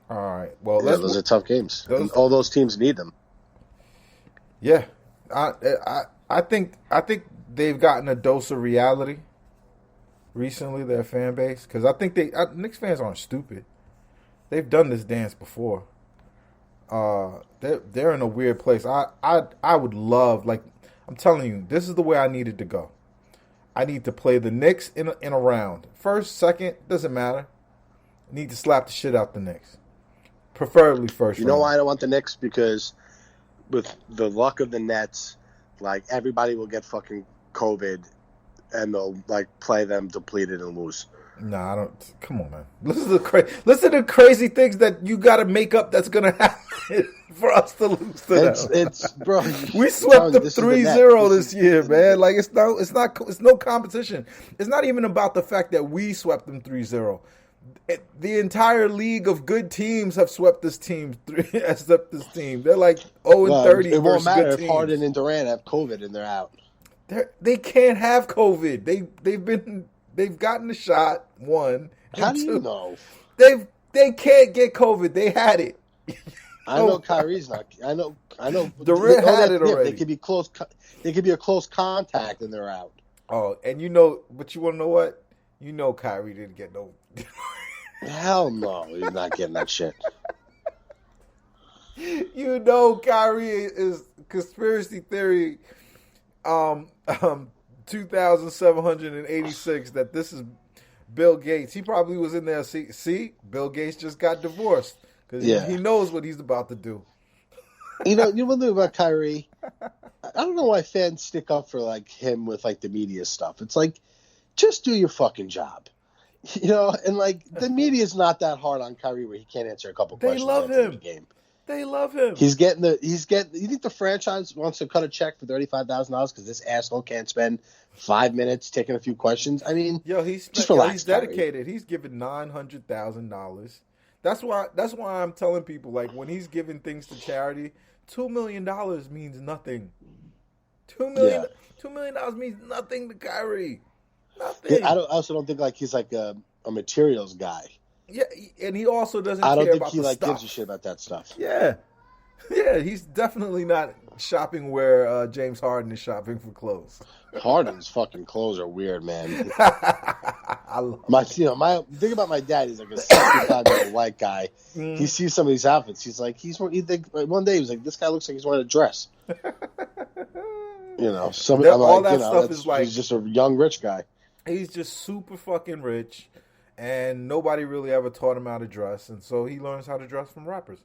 All right. Well, Yeah, those are tough games. And those. all those teams need them. Yeah, I think they've gotten a dose of reality recently. Their fan base, because I think Knicks fans aren't stupid. They've done this dance before. They're in a weird place. I would love, like, I'm telling you, this is the way I needed to go. I need to play the Knicks in a round. First, second, doesn't matter. I need to slap the shit out the Knicks. Preferably first You round. know why I don't want the Knicks? Because with the luck of the Nets, like, everybody will get fucking COVID and they'll, like, play them depleted and lose. Nah, I don't. Come on, man. Listen to the crazy things that you got to make up that's going to happen for us to lose to them. It's bro. We swept them 3-0 this year, man. Like, it's no competition. It's not even about the fact that we swept them 3-0. The entire league of good teams have swept this team. Except this team, they're like 0-30. It won't matter if teams. Harden and Durant have COVID and they're out. They can't have COVID. They've gotten the shot. One. How do you know? They can't get COVID. They had it. I know Kyrie's not. I know. Durant had it already. They could be close. They could be a close contact and they're out. Oh, and but you want to know what? You know, Kyrie didn't get no. Hell no, he's not getting that shit. You know, Kyrie is conspiracy theory. 2,786 that this is Bill Gates. He probably was in there. See, Bill Gates just got divorced because he knows what he's about to do. You know one thing about Kyrie, I don't know why fans stick up for like him with like the media stuff. It's like, just do your fucking job, you know. And like the media is not that hard on Kyrie where he can't answer a couple questions. They love him. The game. They love him. You think the franchise wants to cut a check for $35,000 because this asshole can't spend 5 minutes taking a few questions? I mean, he's relax, dedicated. Kyrie. He's given $900,000. That's why I'm telling people, like, when he's giving things to charity, $2 million means nothing. $2 million means nothing to Kyrie. Nothing. I also don't think like he's like a materials guy. Yeah, and he also doesn't. I don't care think about he the like stuff. gives a shit about that stuff. Yeah, he's definitely not shopping where James Harden is shopping for clothes. Harden's fucking clothes are weird, man. Think about my dad. He's like a 65-year-old white guy. He sees some of these outfits. He's like, one day he was like, this guy looks like he's wearing a dress. You know, he's just a young rich guy. He's just super fucking rich. And nobody really ever taught him how to dress, and so he learns how to dress from rappers.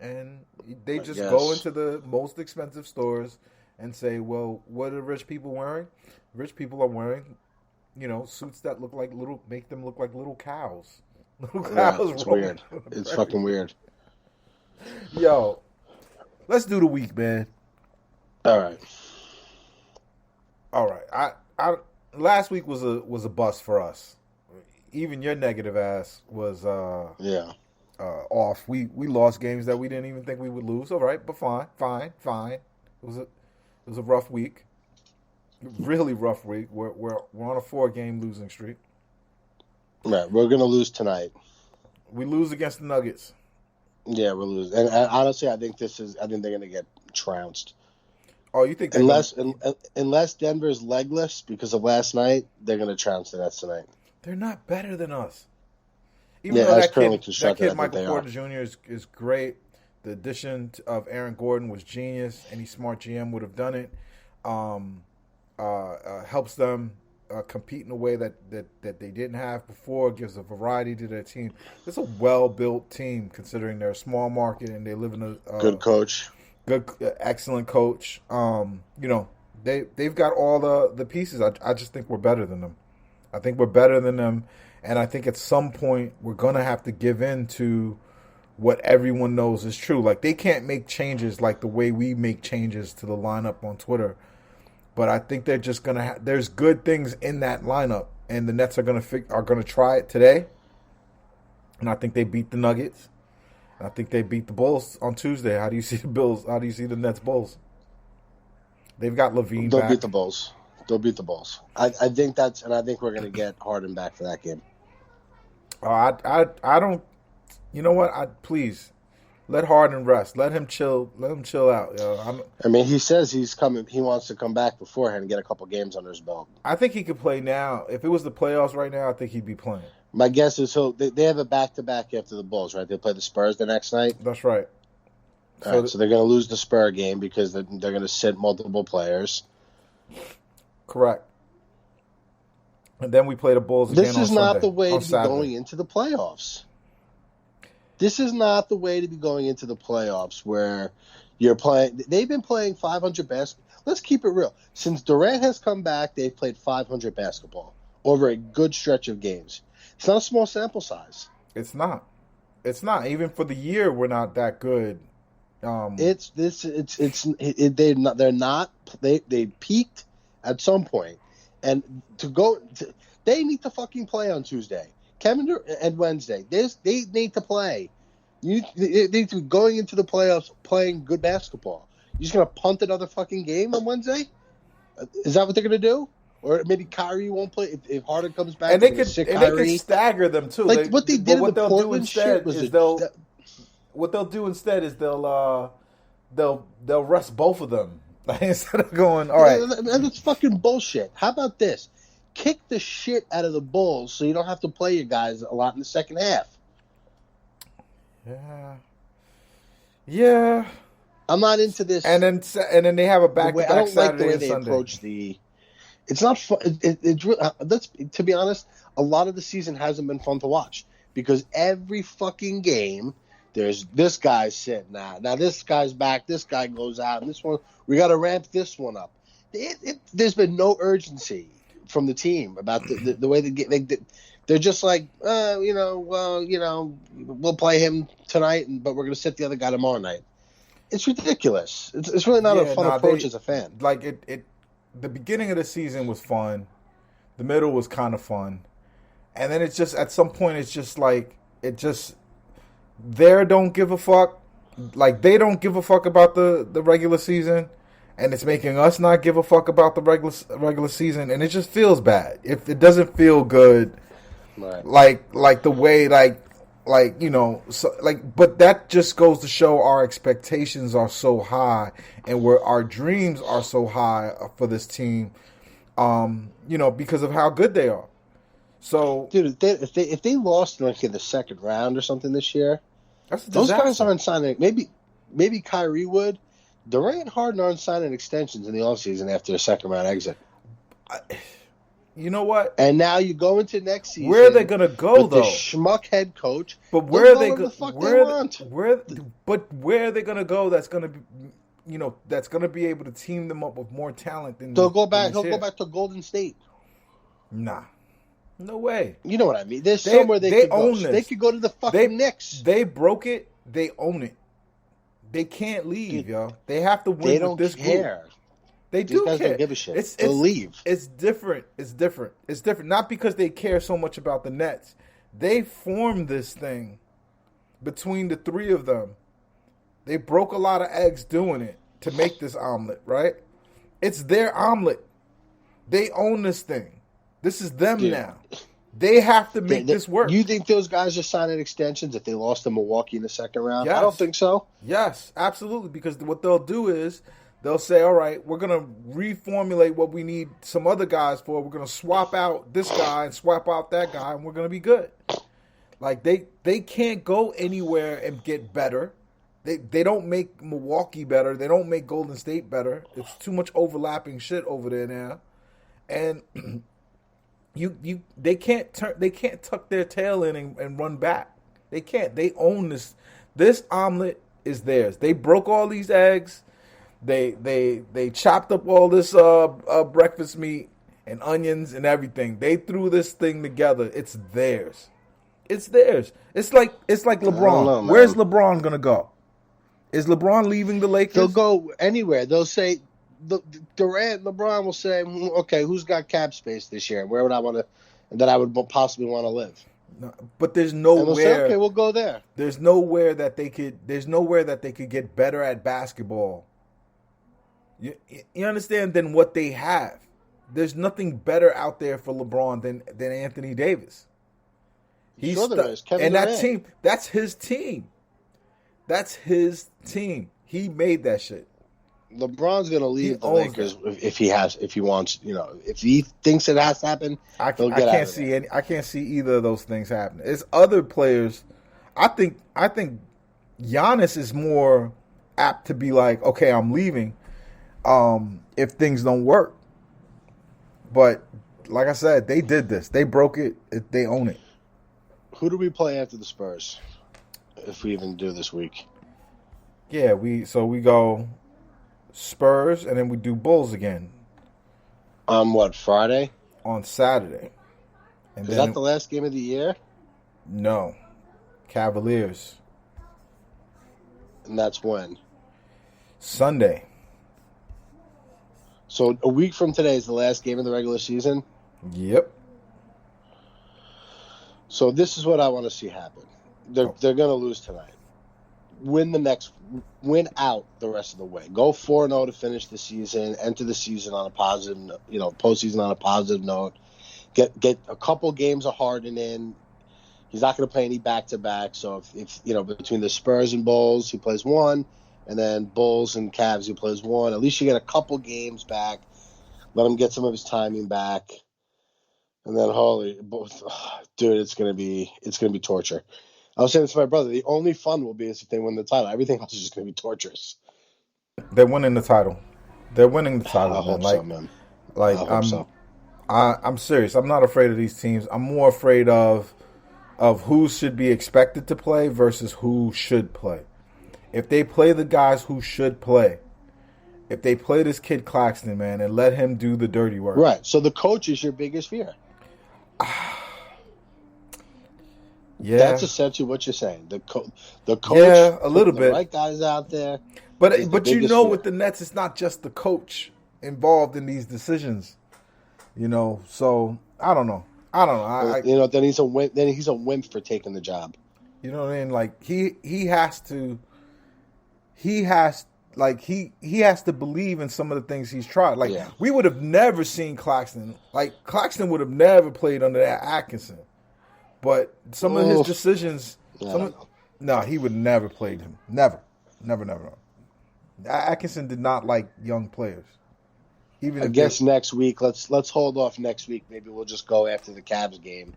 And they just go into the most expensive stores and say, "Well, what are rich people wearing? Rich people are wearing, suits that make them look like little cows. Little cows." It's weird. It's fucking weird. Yo, let's do the week, man. All right. I last week was a bust for us. Even your negative ass was off. We lost games that we didn't even think we would lose. All right, but fine. It was a rough week, really rough week. We're on a 4-game losing streak. Right, we're gonna lose tonight. We lose against the Nuggets. Yeah, we're losing. And honestly, I think they're gonna get trounced. Oh, you think unless Denver's legless because of last night, they're gonna trounce the Nets tonight. They're not better than us. Even though that kid Michael Porter Jr. is great. The addition of Aaron Gordon was genius. Any smart GM would have done it. Helps them compete in a way that they didn't have before. Gives a variety to their team. It's a well-built team considering they're a small market and they live in a good coach. Excellent coach. They've got all the pieces. I just think we're better than them. I think we're better than them, and I think at some point we're going to have to give in to what everyone knows is true. Like, they can't make changes like the way we make changes to the lineup on Twitter, but I think they're just going to there's good things in that lineup, and the Nets are going to try it today, and I think they beat the Nuggets. I think they beat the Bulls on Tuesday. How do you see the Bills? How do you see the Nets Bulls? They've got Levine back. They'll beat the Bulls. I think I think we're going to get Harden back for that game. I You know what? Please let Harden rest. Let him chill. Let him chill out. Yo. I mean, he says he's coming. He wants to come back beforehand and get a couple games under his belt. I think he could play now. If it was the playoffs right now, I think he'd be playing. My guess is they have a back-to-back after the Bulls, right? They play the Spurs the next night. That's right. All right, so they're going to lose the Spur game because they're going to sit multiple players. Correct. And then we play the Bulls again on Sunday. This is not the way to be going into the playoffs. This is not the way to be going into the playoffs where you're playing. They've been playing 500 basketball. Let's keep it real. Since Durant has come back, they've played 500 basketball over a good stretch of games. It's not a small sample size. It's not. It's not. Even for the year, we're not that good. They're not. They peaked at some point, and they need to fucking play on Tuesday. Kevin and Wednesday. They need to play. They need to be going into the playoffs playing good basketball. You're just gonna punt another fucking game on Wednesday? Is that what they're gonna do? Or maybe Kyrie won't play if Harden comes back. And they can stagger them too. Like what they did in the Portland shit was what they'll do instead is they'll rest both of them instead of going. All right, and that's fucking bullshit. How about this? Kick the shit out of the Bulls so you don't have to play your guys a lot in the second half. Yeah. I'm not into this. And then they have a back-to-back I don't Saturday like the way and they Sunday. approach the. It's not fun. It's really, to be honest, a lot of the season hasn't been fun to watch because every fucking game there's this guy's sitting out. Now this guy's back. This guy goes out, and this one we got to ramp this one up. There's been no urgency from the team about the way they're just like, we'll play him tonight, but we're going to sit the other guy tomorrow night. It's ridiculous. It's really not a fun approach as a fan. Like the beginning of the season was fun, the middle was kind of fun, and then it's just at some point it's just like they don't give a fuck, like they don't give a fuck about the regular season. And it's making us not give a fuck about the regular season, and it just feels bad. If it doesn't feel good, right. like the way but that just goes to show our expectations are so high, and where our dreams are so high for this team, because of how good they are. So, dude, if they lost in the second round or something this year, those guys aren't signing. Maybe Kyrie would. Durant and Harden aren't signing extensions in the offseason after a second-round exit. You know what? And now you go into next season. Where are they going to go, though? The schmuck head coach. But where are they going? Where are they going to go that's going to be, that's going to be able to team them up with more talent than He'll go back to Golden State. Nah. No way. You know what I mean? There's somewhere they could go. This. They could go to the fucking Knicks. They broke it. They own it. They can't leave, yo. They have to win with this care. Group. They do These guys care. Don't give a shit. They'll leave. It's different. It's different. Not because they care so much about the Nets. They formed this thing between the three of them. They broke a lot of eggs doing it to make this omelet, right? It's their omelet. They own this thing. This is them now. They have to make this work. You think those guys are signing extensions if they lost to Milwaukee in the second round? Yes. I don't think so. Yes, absolutely. Because what they'll do is they'll say, all right, we're going to reformulate what we need some other guys for. We're going to swap out this guy and swap out that guy, and we're going to be good. Like, they can't go anywhere and get better. They don't make Milwaukee better. They don't make Golden State better. It's too much overlapping shit over there now. And they can't tuck their tail in and run back. They can't. They own this. This omelet is theirs. They broke all these eggs. They chopped up all this breakfast meat and onions and everything. They threw this thing together. It's theirs. It's theirs. It's like LeBron. Where's LeBron gonna go? Is LeBron leaving the Lakers? They'll go anywhere. They'll say LeBron will say, okay, who's got cap space this year? Where would I want to, that I would possibly want to live? No, but there's nowhere. And they'll say, okay, we'll go there. There's nowhere that they could get better at basketball. You understand than what they have. There's nothing better out there for LeBron than Anthony Davis. He's sure there is. Kevin and Durant. that team, that's his team. That's his team. He made that shit. LeBron's gonna leave the owns Lakers if he wants. If he thinks it has to happen, he'll get out of there. I can't see either of those things happening. It's other players. I think Giannis is more apt to be like, okay, I'm leaving. If things don't work, but like I said, they did this. They broke it. They own it. Who do we play after the Spurs? If we even do this week. Yeah, we go Spurs and then we do Bulls again. What, Friday? On Saturday. And is that the last game of the year? No. Cavaliers. And that's when? Sunday. So a week from today is the last game of the regular season? Yep. So this is what I want to see happen. They're going to lose tonight. Win out the rest of the way. Go 4-0 to finish the season. Enter the season on a positive, postseason on a positive note. Get a couple games of Harden in. He's not going to play any back-to-back. So if between the Spurs and Bulls, he plays one, and then Bulls and Cavs, he plays one. At least you get a couple games back. Let him get some of his timing back. And then dude, it's gonna be torture. I was saying this to my brother. The only fun will be is if they win the title. Everything else is just gonna be torturous. They're winning the title. They're winning the title. I hope so, man. Like I hope so. I'm serious. I'm not afraid of these teams. I'm more afraid of who should be expected to play versus who should play. If they play the guys who should play, if they play this kid Claxton, man, and let him do the dirty work. Right. So the coach is your biggest fear. Yeah, that's essentially what you're saying. The coach, yeah, a little bit. The right guys out there, but fear. With the Nets, it's not just the coach involved in these decisions. So I don't know. Then he's a wimp. Then he's a wimp for taking the job. You know what I mean? Like he has to believe in some of the things he's tried. Like we would have never seen Claxton. Like Claxton would have never played under that Atkinson. But some of his decisions, he would never played him. Never. Atkinson did not like young players. I guess next week, let's hold off next week. Maybe we'll just go after the Cavs game.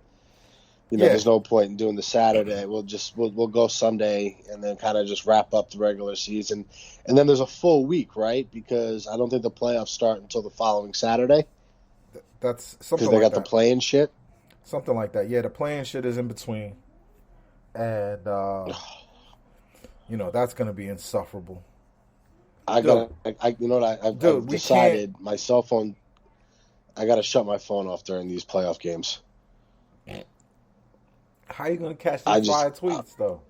There's no point in doing the Saturday. We'll go Sunday and then kind of just wrap up the regular season. And then there's a full week, right? Because I don't think the playoffs start until the following Saturday. That's something because they got the play-in shit. Something like that. Yeah, the play-in shit is in between. And, that's going to be insufferable. I've decided my cell phone, I got to shut my phone off during these playoff games. How are you going to catch these fire tweets, though?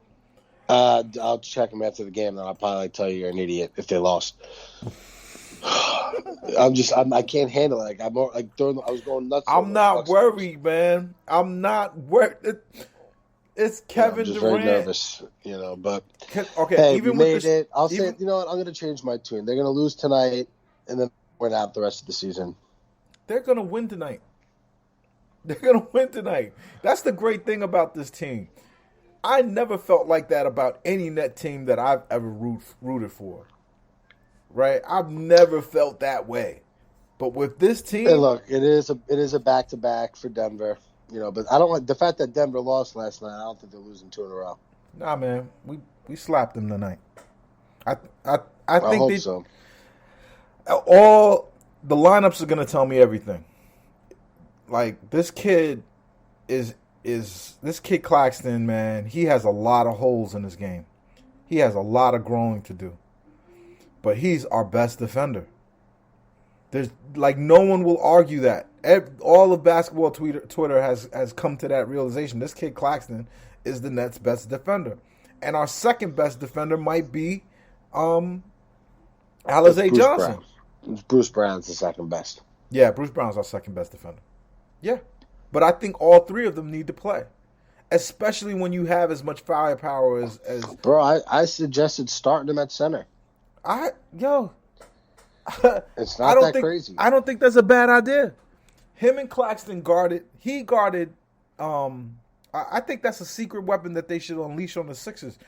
I'll check them after the game, and I'll probably tell you you're an idiot if they lost. I can't handle it. I was going nuts. I'm not worried, man. I'm not worried. It's Kevin Durant. Very nervous, But okay, hey, even we made it. I'll say, you know what? I'm going to change my tune. They're going to lose tonight, and then win out the rest of the season. They're going to win tonight. That's the great thing about this team. I never felt like that about any Net team that I've ever rooted for. Right? I've never felt that way. But with this team, hey, look, it is a back-to-back for Denver. But I don't like the fact that Denver lost last night. I don't think they're losing 2 in a row. Nah, man, we slapped them tonight. I think hope so. All the lineups are gonna tell me everything. Like this kid is this kid Claxton, man. He has a lot of holes in his game. He has a lot of growing to do. But he's our best defender. There's no one will argue that. All of basketball Twitter has come to that realization. This kid Claxton is the Nets' best defender, and our second best defender might be Alizé Johnson. Bruce Brown's the second best. Yeah, Bruce Brown's our second best defender. Yeah, but I think all three of them need to play, especially when you have as much firepower as. Bro, I suggested starting him at center. It's not crazy. I don't think that's a bad idea. Him and Claxton guarded. He guarded I think that's a secret weapon that they should unleash on the Sixers.